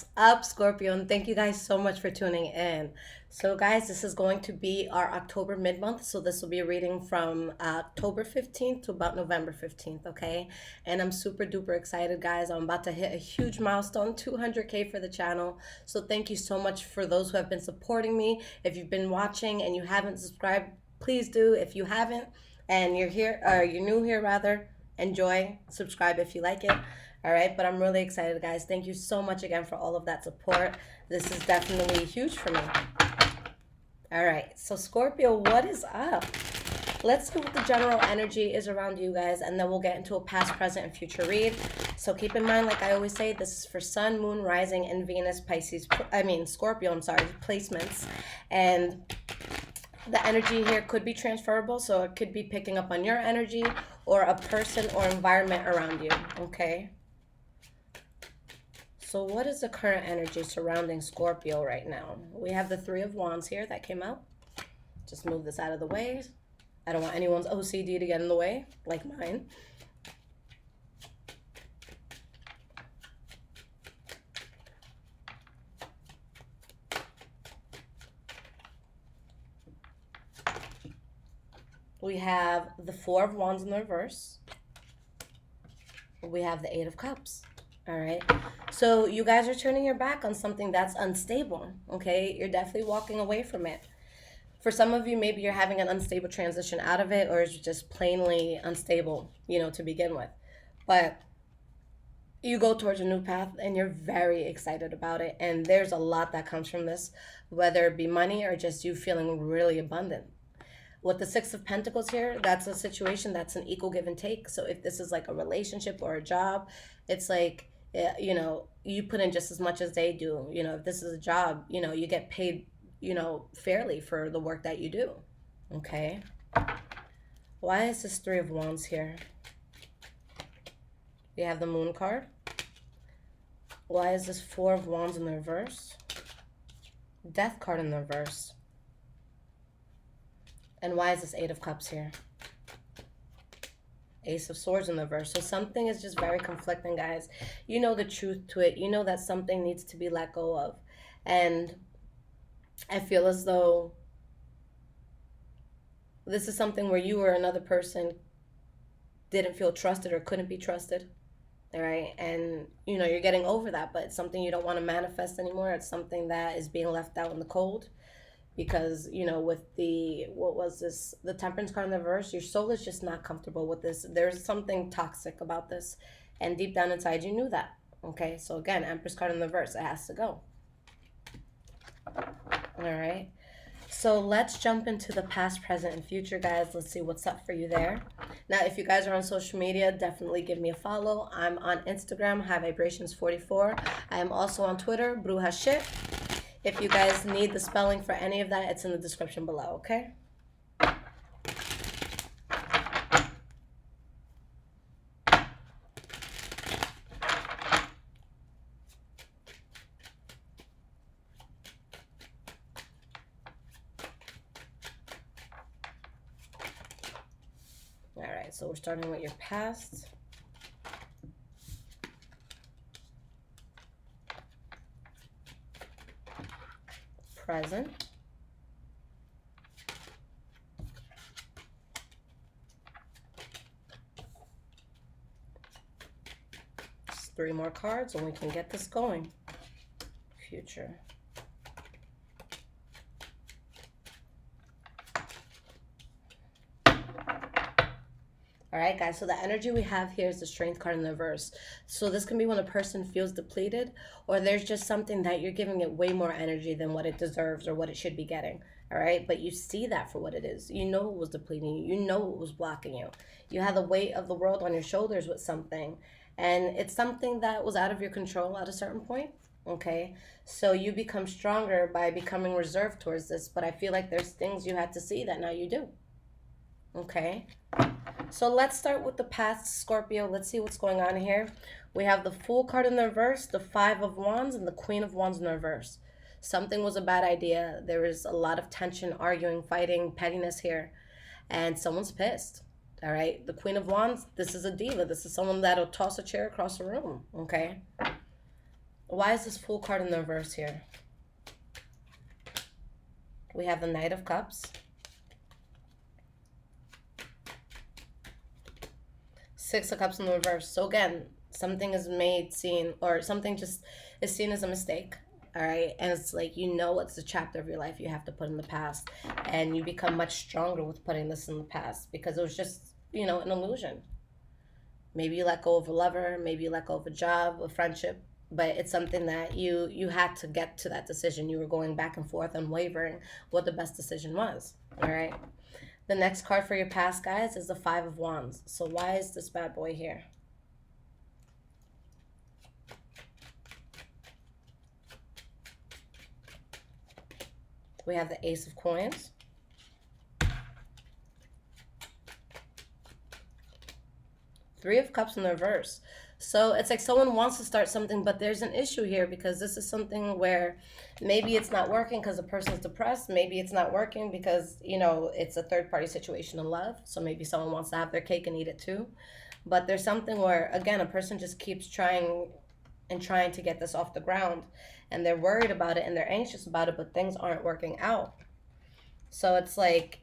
What's up, Scorpio? And thank you guys so much for tuning in. So, guys, this is going to be our October mid-month. So, this will be a reading from October 15th to about November 15th, okay? And I'm super duper excited, guys. I'm about to hit a huge milestone, 200K for the channel. So, thank you so much for those who have been supporting me. If you've been watching and you haven't subscribed, please do. If you haven't and you're here, or you're new here rather, enjoy, subscribe if you like it. All right, but I'm really excited, guys. Thank you so much again for all of that support. This is definitely huge for me. All right, so Scorpio, what is up? Let's see what the general energy is around you guys, and then we'll get into a past, present, and future read. So keep in mind, like I always say, this is for Sun, Moon, Rising, and Venus, Scorpio, placements. And the energy here could be transferable, so it could be picking up on your energy or a person or environment around you, okay? So what is the current energy surrounding Scorpio right now? We have the Three of Wands here that came out. Just move this out of the way. I don't want anyone's OCD to get in the way, like mine. We have the Four of Wands in the reverse. We have the Eight of Cups. All right. So you guys are turning your back on something that's unstable, okay? You're definitely walking away from it. For some of you, maybe you're having an unstable transition out of it, or it's just plainly unstable, to begin with. But you go towards a new path and you're very excited about it. And there's a lot that comes from this, whether it be money or just you feeling really abundant. With the Six of Pentacles here, that's a situation that's an equal give and take. So if this is like a relationship or a job, it's like, you put in just as much as they do. If this is a job, you get paid, fairly for the work that you do. Okay. Why is this Three of Wands here? We have the Moon card. Why is this Four of Wands in the reverse? Death card in the reverse. And why is this Eight of Cups here? Ace of Swords in the reverse. So something is just very conflicting, guys. You know the truth to it. You know that something needs to be let go of. And I feel as though this is something where you or another person didn't feel trusted or couldn't be trusted. All right. And, you're getting over that, but it's something you don't want to manifest anymore. It's something that is being left out in the cold. Because, with the Temperance card in the reverse, your soul is just not comfortable with this. There's something toxic about this. And deep down inside, you knew that. Okay, so again, Empress card in the reverse, it has to go. All right. So let's jump into the past, present, and future, guys. Let's see what's up for you there. Now, if you guys are on social media, definitely give me a follow. I'm on Instagram, High Vibrations 44. I am also on Twitter, Bruja Shit. If you guys need the spelling for any of that, it's in the description below, okay? All right, so we're starting with your past. Present. Just 3 more cards and we can get this going. Future. All right, guys, so the energy we have here is the Strength card in the reverse. So this can be when a person feels depleted, or there's just something that you're giving it way more energy than what it deserves or what it should be getting. All right, but you see that for what it is. You know it was depleting you. You know it was blocking you. You had the weight of the world on your shoulders with something, and it's something that was out of your control at a certain point. Okay, so you become stronger by becoming reserved towards this, but I feel like there's things you had to see that now you do. Okay. So let's start with the past, Scorpio. Let's see what's going on here. We have the Fool card in the reverse, the Five of Wands, and the Queen of Wands in the reverse. Something was a bad idea. There was a lot of tension, arguing, fighting, pettiness here. And someone's pissed. All right. The Queen of Wands, this is a diva. This is someone that'll toss a chair across the room. Okay. Why is this Fool card in the reverse here? We have the Knight of Cups. Six of Cups in the reverse. So again, something is seen, or something just is seen as a mistake. All right. And it's like, it's a chapter of your life you have to put in the past. And you become much stronger with putting this in the past because it was just, an illusion. Maybe you let go of a lover. Maybe you let go of a job, a friendship. But it's something that you had to get to that decision. You were going back and forth and wavering what the best decision was. All right. The next card for your past, guys, is the Five of Wands. So why is this bad boy here? We have the Ace of Coins. Three of Cups in the reverse. So it's like someone wants to start something, but there's an issue here because this is something where maybe it's not working because the person's depressed. Maybe it's not working because, it's a third-party situation in love. So maybe someone wants to have their cake and eat it too. But there's something where, again, a person just keeps trying to get this off the ground. And they're worried about it and they're anxious about it, but things aren't working out. So it's like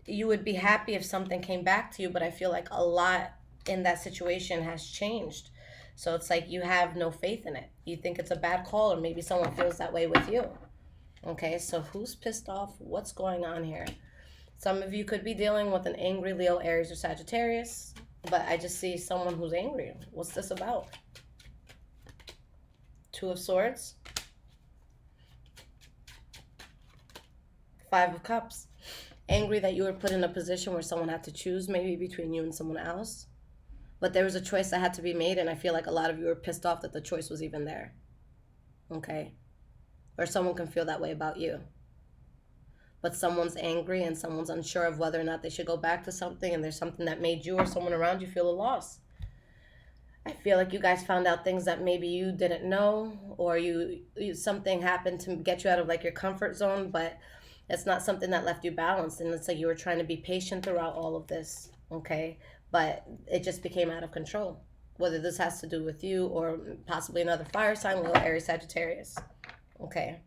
you would be happy if something came back to you, but I feel like a lot in that situation has changed. So it's like you have no faith in it. You think it's a bad call, or maybe someone feels that way with you. Okay, so who's pissed off? What's going on here? Some of you could be dealing with an angry Leo, Aries, or Sagittarius, but I just see someone who's angry. What's this about? Two of Swords. Five of Cups. Angry that you were put in a position where someone had to choose maybe between you and someone else. But there was a choice that had to be made, and I feel like a lot of you are pissed off that the choice was even there. Okay? Or someone can feel that way about you. But someone's angry and someone's unsure of whether or not they should go back to something, and there's something that made you or someone around you feel a loss. I feel like you guys found out things that maybe you didn't know, or something happened to get you out of like your comfort zone, but it's not something that left you balanced. And it's like you were trying to be patient throughout all of this, okay? But it just became out of control. Whether this has to do with you or possibly another fire sign, Leo, Aries, Sagittarius, okay?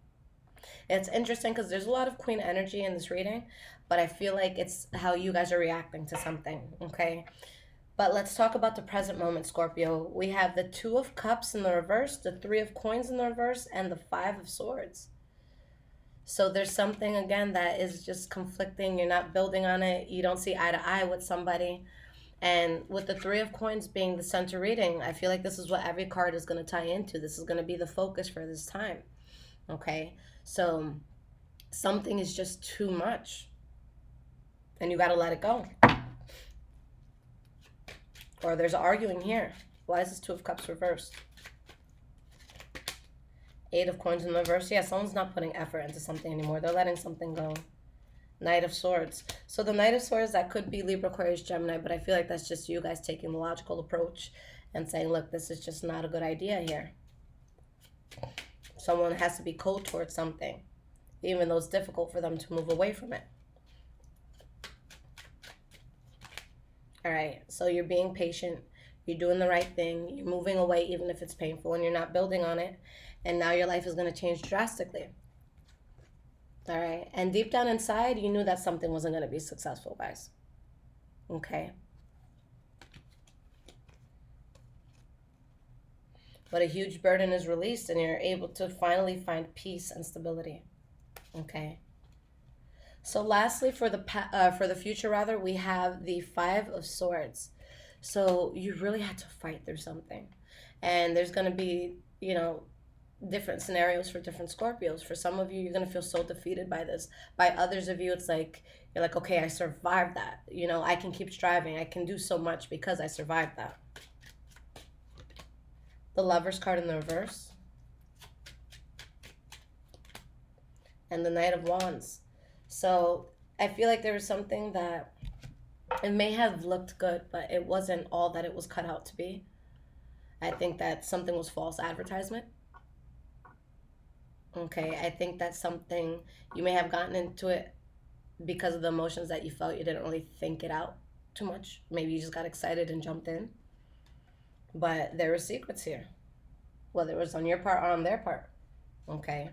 And it's interesting because there's a lot of Queen energy in this reading, but I feel like it's how you guys are reacting to something, okay? But let's talk about the present moment, Scorpio. We have the Two of Cups in the reverse, the Three of Coins in the reverse, and the Five of Swords. So there's something, again, that is just conflicting. You're not building on it. You don't see eye to eye with somebody. And with the Three of Coins being the center reading, I feel like this is what every card is going to tie into. This is going to be the focus for this time. Okay? So something is just too much. And you got to let it go. Or there's arguing here. Why is this Two of Cups reversed? Eight of Coins in the reverse. Yeah, someone's not putting effort into something anymore. They're letting something go. Knight of Swords. So the Knight of Swords, that could be Libra, Aquarius, Gemini, but I feel like that's just you guys taking the logical approach and saying, look, this is just not a good idea here. Someone has to be cold towards something, even though it's difficult for them to move away from it. All right, so you're being patient. You're doing the right thing. You're moving away even if it's painful, and you're not building on it. And now your life is going to change drastically. All right. And deep down inside, you knew that something wasn't going to be successful, guys. Okay. But a huge burden is released, and you're able to finally find peace and stability. Okay. So lastly, for the future, rather, we have the Five of Swords. So you really had to fight through something. And there's going to be, different scenarios for different Scorpios. For some of you, you're going to feel so defeated by this. By others of you, it's like, you're like, okay, I survived that. I can keep striving. I can do so much because I survived that. The Lover's card in the reverse. And the Knight of Wands. So I feel like there was something that it may have looked good, but it wasn't all that it was cut out to be. I think that something was false advertisement. Okay, I think that's something you may have gotten into it because of the emotions that you felt. You didn't really think it out too much. Maybe you just got excited and jumped in. But there were secrets here. whether it was on your part or on their part. Okay.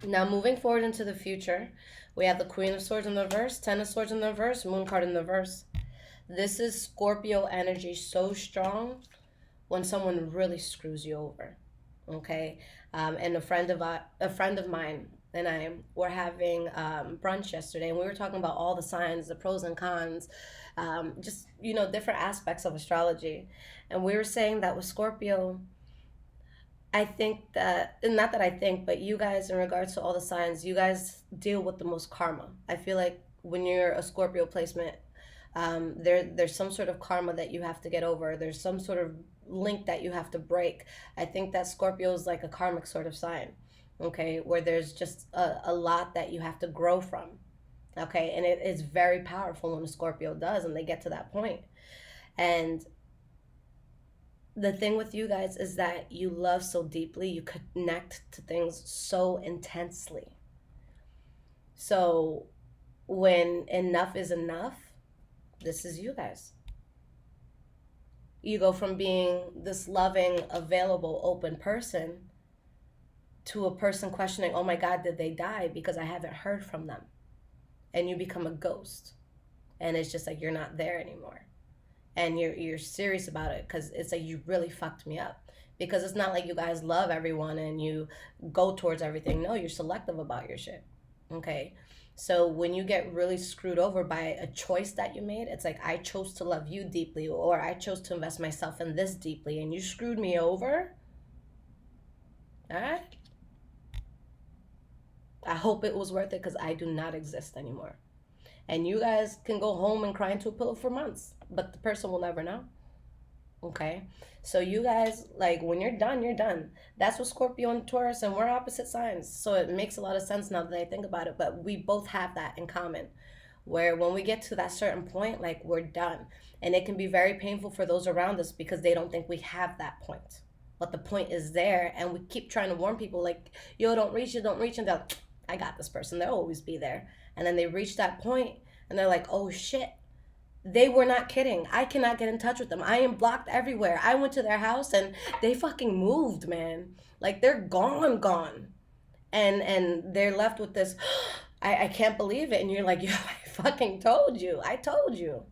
Now, moving forward into the future, we have the Queen of Swords in the reverse, Ten of Swords in the reverse, Moon card in the reverse. This is Scorpio energy so strong when someone really screws you over. Okay. And a friend of mine and I were having brunch yesterday, and we were talking about all the signs, the pros and cons, just different aspects of astrology, and we were saying that with Scorpio, I think that, and not that I think, but you guys, in regards to all the signs, you guys deal with the most karma. I feel like when you're a Scorpio placement, there's some sort of karma that you have to get over. There's some sort of link that you have to break. I think that Scorpio is like a karmic sort of sign, okay, where there's just a lot that you have to grow from, okay, and it is very powerful when a Scorpio does, and they get to that point. And the thing with you guys is that you love so deeply, you connect to things so intensely. So when enough is enough, this is you guys. You go from being this loving, available, open person to a person questioning, oh my God, did they die? Because I haven't heard from them. And you become a ghost. And it's just like you're not there anymore. And you're serious about it, because it's like you really fucked me up. Because it's not like you guys love everyone and you go towards everything. No, you're selective about your shit. Okay? So when you get really screwed over by a choice that you made, it's like, I chose to love you deeply, or I chose to invest myself in this deeply, and you screwed me over. All right? I hope it was worth it, because I do not exist anymore. And you guys can go home and cry into a pillow for months, but the person will never know. Okay? So you guys, like, when you're done, you're done. That's what Scorpio and Taurus, and we're opposite signs. So it makes a lot of sense now that I think about it. But we both have that in common, where when we get to that certain point, like, we're done. And it can be very painful for those around us, because they don't think we have that point. But the point is there, and we keep trying to warn people, like, yo, don't reach it, don't reach it. They're like, I got this person. They'll always be there. And then they reach that point, and they're like, oh, shit. They were not kidding. I cannot get in touch with them. I am blocked everywhere. I went to their house, and they fucking moved, man. Like, they're gone. And they're left with this, I can't believe it. And you're like, yo, I fucking told you. I told you.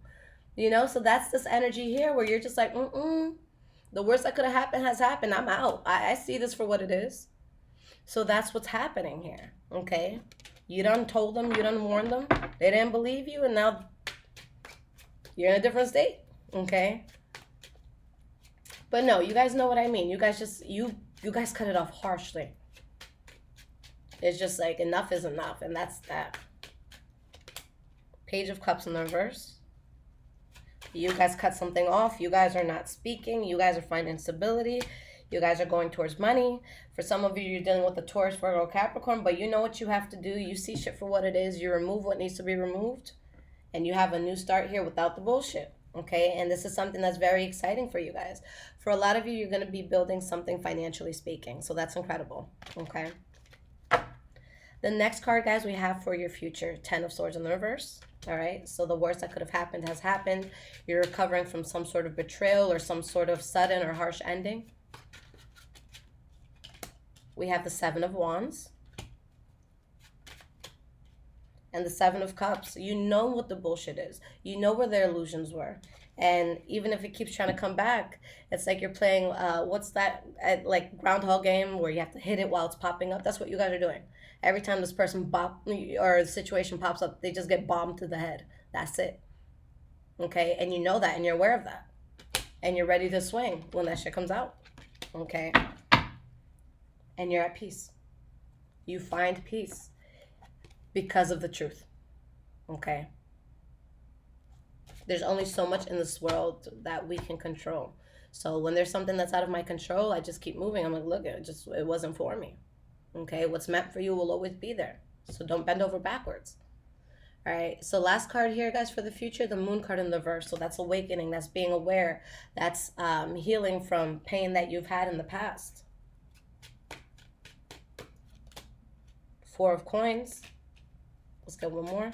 So that's this energy here where you're just like, the worst that could have happened has happened. I'm out. I see this for what it is. So that's what's happening here, okay? You done told them, you done warned them. They didn't believe you, and now you're in a different state, okay? But no, you guys know what I mean. You guys just, you guys cut it off harshly. It's just like, enough is enough, and that's that. Page of Cups in the reverse. You guys cut something off. You guys are not speaking. You guys are finding stability. You guys are going towards money. For some of you, you're dealing with the Taurus, Virgo, Capricorn, but you know what you have to do. You see shit for what it is. You remove what needs to be removed, and you have a new start here without the bullshit, okay? And this is something that's very exciting for you guys. For a lot of you, you're going to be building something financially speaking, so that's incredible, okay? The next card, guys, we have for your future, Ten of Swords in the reverse. All right, so the worst that could have happened has happened. You're recovering from some sort of betrayal or some sort of sudden or harsh ending. We have the Seven of Wands and the Seven of Cups. You know what the bullshit is. You know where their illusions were. And even if it keeps trying to come back, it's like you're playing, what's that, like Groundhog game where you have to hit it while it's popping up. That's what you guys are doing. Every time this person or the situation pops up, they just get bombed to the head. That's it. Okay? And you know that, and you're aware of that. And you're ready to swing when that shit comes out. Okay? And you're at peace. You find peace because of the truth. Okay? There's only so much in this world that we can control. So when there's something that's out of my control, I just keep moving. I'm like, look, it wasn't for me. Okay? What's meant for you will always be there. So don't bend over backwards. All right? So last card here, guys, for the future, the Moon card in the reverse. So that's awakening. That's being aware. That's healing from pain that you've had in the past. Four of Coins. Let's get one more.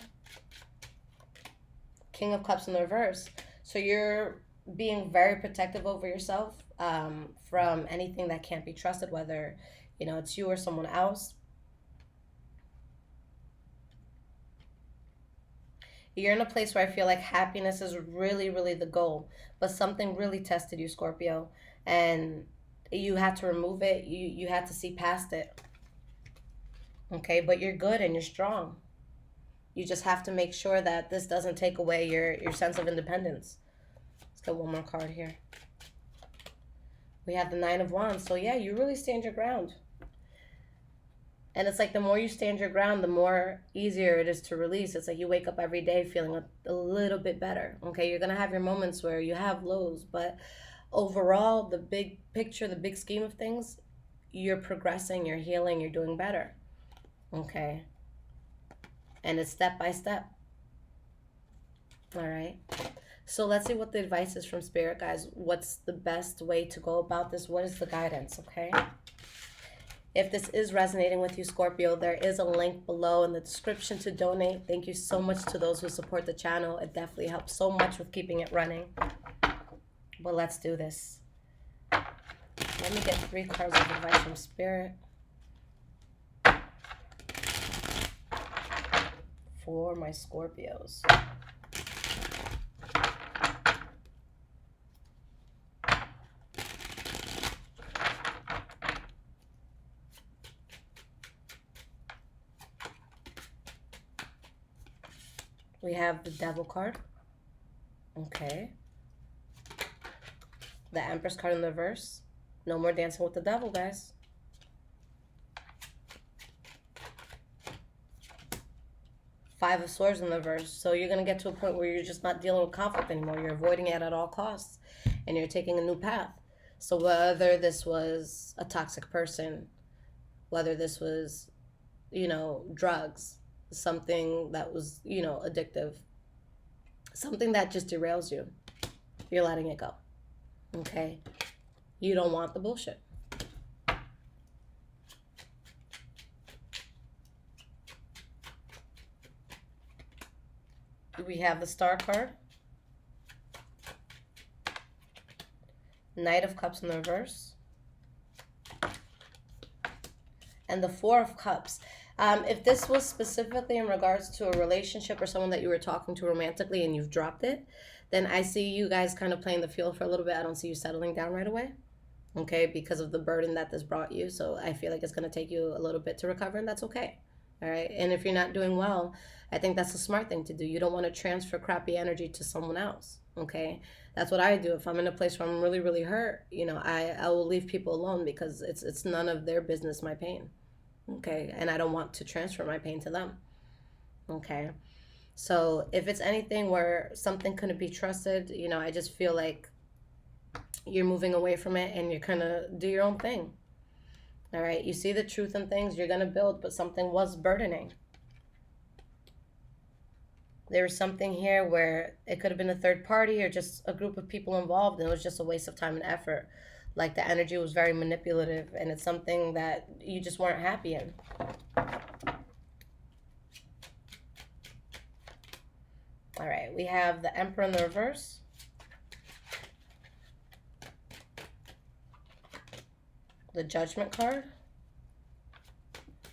King of Cups in the reverse. So you're being very protective over yourself. from anything that can't be trusted, whether, it's you or someone else. You're in a place where I feel like happiness is really, really the goal, but something really tested you, Scorpio, and you had to remove it. You had to see past it. Okay, but you're good and you're strong. You just have to make sure that this doesn't take away your sense of independence. Let's get one more card here. We have the Nine of Wands. So yeah, you really stand your ground. And it's like the more you stand your ground, the more easier it is to release. It's like you wake up every day feeling a little bit better. Okay, you're going to have your moments where you have lows, but overall, the big picture, the big scheme of things, you're progressing, you're healing, you're doing better. Okay. And it's step by step. All right. So let's see what the advice is from Spirit, guys. What's the best way to go about this? What is the guidance? Okay. If this is resonating with you, Scorpio, there is a link below in the description to donate. Thank you so much to those who support the channel. It definitely helps so much with keeping it running. But let's do this. Let me get 3 cards of advice from Spirit for my Scorpios. We have the Devil card. Okay. The Empress card in the reverse. No more dancing with the devil, guys. Five of Swords in the reverse. So you're going to get to a point where you're just not dealing with conflict anymore. You're avoiding it at all costs. And you're taking a new path. So whether this was a toxic person, whether this was, drugs, something that was, addictive, something that just derails you, you're letting it go. Okay? You don't want the bullshit. We have the Star card. Knight of Cups in the reverse. And the Four of Cups. If this was specifically in regards to a relationship or someone that you were talking to romantically and you've dropped it, then I see you guys kind of playing the field for a little bit. I don't see you settling down right away, okay, because of the burden that this brought you. So I feel like it's going to take you a little bit to recover, and that's okay. All right. And if you're not doing well, I think that's a smart thing to do. You don't want to transfer crappy energy to someone else. Okay. That's what I do. If I'm in a place where I'm really, really hurt, I will leave people alone because it's none of their business, my pain. Okay. And I don't want to transfer my pain to them. Okay. So if it's anything where something couldn't be trusted, I just feel like you're moving away from it and you're going to do your own thing. All right, you see the truth in things, you're going to build, but something was burdening. There was something here where it could have been a third party or just a group of people involved, and it was just a waste of time and effort. Like the energy was very manipulative, and it's something that you just weren't happy in. All right, we have the Emperor in the reverse. The Judgment card.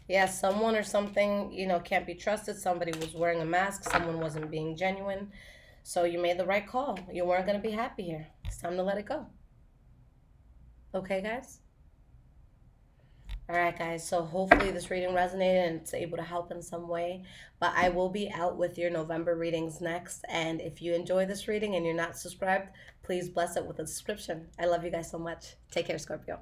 Yeah, someone or something, can't be trusted. Somebody was wearing a mask. Someone wasn't being genuine. So you made the right call. You weren't going to be happy here. It's time to let it go. Okay, guys? All right, guys. So hopefully this reading resonated and it's able to help in some way. But I will be out with your November readings next. And if you enjoy this reading and you're not subscribed, please bless it with a subscription. I love you guys so much. Take care, Scorpio.